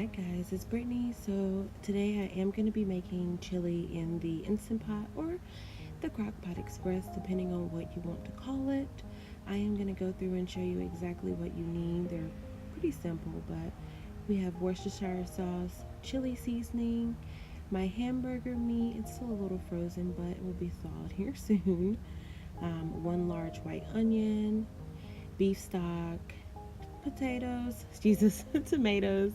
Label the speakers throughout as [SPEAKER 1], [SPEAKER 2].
[SPEAKER 1] Alright guys, it's Brittany. So today I am going to be making chili in the Instant Pot or the Crock Pot Express, depending on what you want to call it. I am going to go through and show you exactly what you need. They're pretty simple, but we have Worcestershire sauce, chili seasoning, my hamburger meat. It's still a little frozen, but it will be thawed here soon. One large white onion, beef stock, potatoes, Jesus, tomatoes,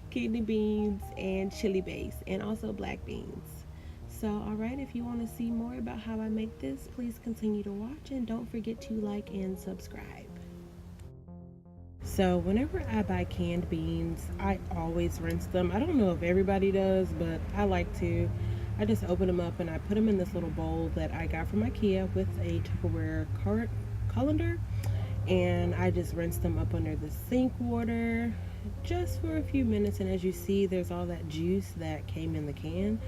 [SPEAKER 1] kidney beans, and chili base, and also black beans. So, alright, if you want to see more about how I make this, please continue to watch and don't forget to like and subscribe. So, whenever I buy canned beans, I always rinse them. I don't know if everybody does, but I like to. I just open them up and I put them in this little bowl that I got from IKEA with a Tupperware colander, and I just rinse them up under the sink water just for a few minutes. And as you see, there's all that juice that came in the can.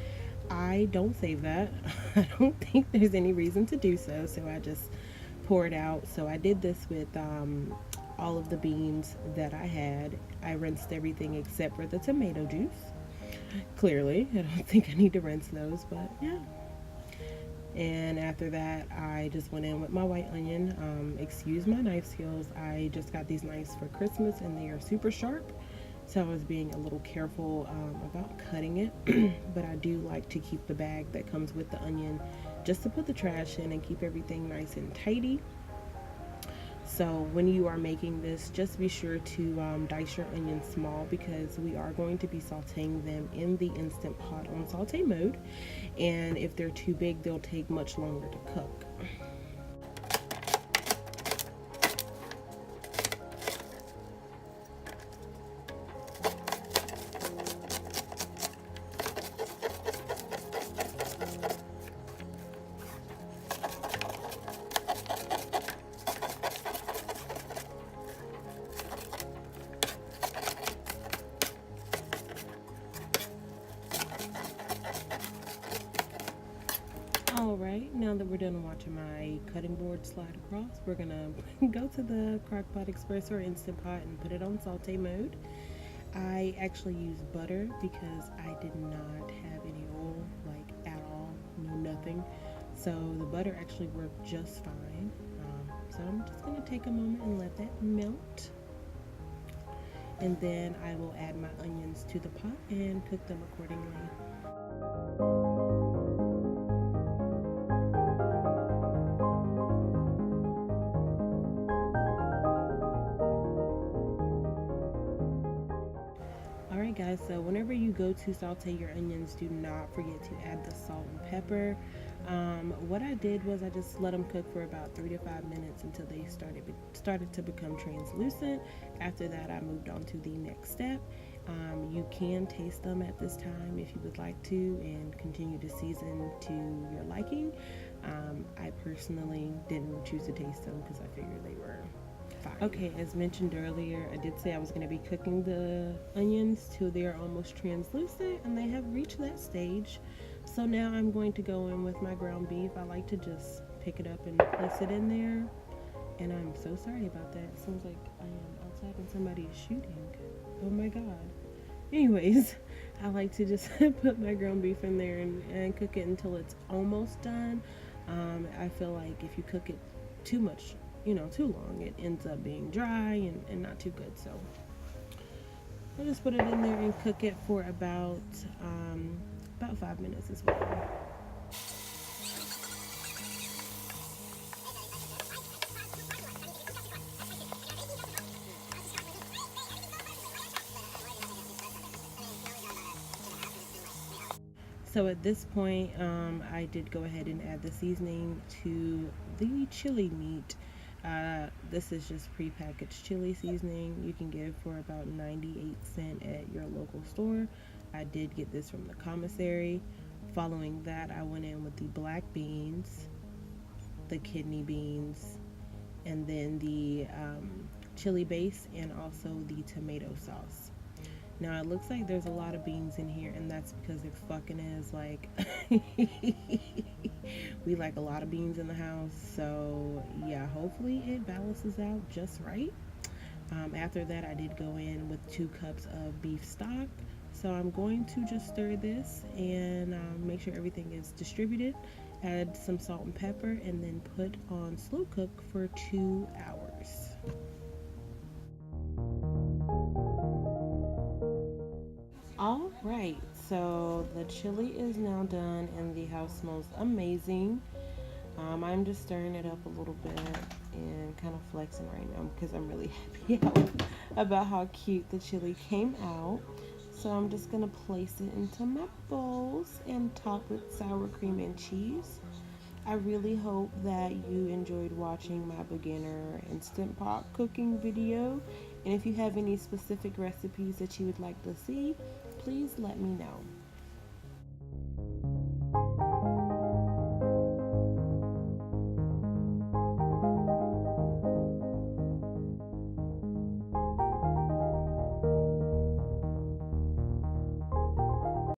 [SPEAKER 1] I don't save that. I don't think there's any reason to do so, so I just pour it out. So I did this with all of the beans that I had. I rinsed everything except for the tomato juice. Clearly, I don't think I need to rinse those, but yeah. And after that, I just went in with my white onion. Excuse my knife skills. I just got these knives for Christmas and they are super sharp, so I was being a little careful about cutting it. But I do like to keep the bag that comes with the onion just to put the trash in and keep everything nice and tidy. So when you are making this, just be sure to dice your onions small, because we are going to be sauteing them in the Instant Pot on saute mode, and if they're too big, they'll take much longer to cook. Alright, now that we're done watching my cutting board slide across, we're gonna go to the Crock Pot Express or Instant Pot and put it on saute mode. I actually use butter because I did not have any oil, like at all, no nothing. So the butter actually worked just fine. So I'm just gonna take a moment and let that melt. And then I will add my onions to the pot and cook them accordingly. Alright guys, so whenever you go to saute your onions, do not forget to add the salt and pepper. What I did was I just let them cook for about 3 to 5 minutes until they started to become translucent. After that, I moved on to the next step. You can taste them at this time if you would like to, and continue to season to your liking. I personally didn't choose to taste them because I figured they were fine. Okay, as mentioned earlier, I did say I was going to be cooking the onions till they are almost translucent, and they have reached that stage. So now I'm going to go in with my ground beef. I like to just pick it up and place it in there. And I'm so sorry about that. It sounds like I am outside and somebody is shooting. Oh my god. Anyways, I like to just put my ground beef in there and cook it until it's almost done. I feel like if you cook it too much, too long, it ends up being dry and not too good. So I'll just put it in there and cook it for about 5 minutes as well. So at this point, I did go ahead and add the seasoning to the chili meat. This is just prepackaged chili seasoning. You can get for about 98 cents at your local store. I did get this from the commissary. Following that, I went in with the black beans, the kidney beans, and then the chili base, and also the tomato sauce. Now it looks like there's a lot of beans in here, and that's because it fucking is. Like, we like a lot of beans in the house. So yeah, hopefully it balances out just right. After that, I did go in with 2 cups of beef stock, So I'm going to just stir this and make sure everything is distributed. Add some salt and pepper and then put on slow cook for 2 hours. All right, so the chili is now done and the house smells amazing. I'm just stirring it up a little bit and kind of flexing right now because I'm really happy about how cute the chili came out. So I'm just gonna place it into my bowls and top with sour cream and cheese. I really hope that you enjoyed watching my beginner instant pot cooking video. And if you have any specific recipes that you would like to see, please let me know.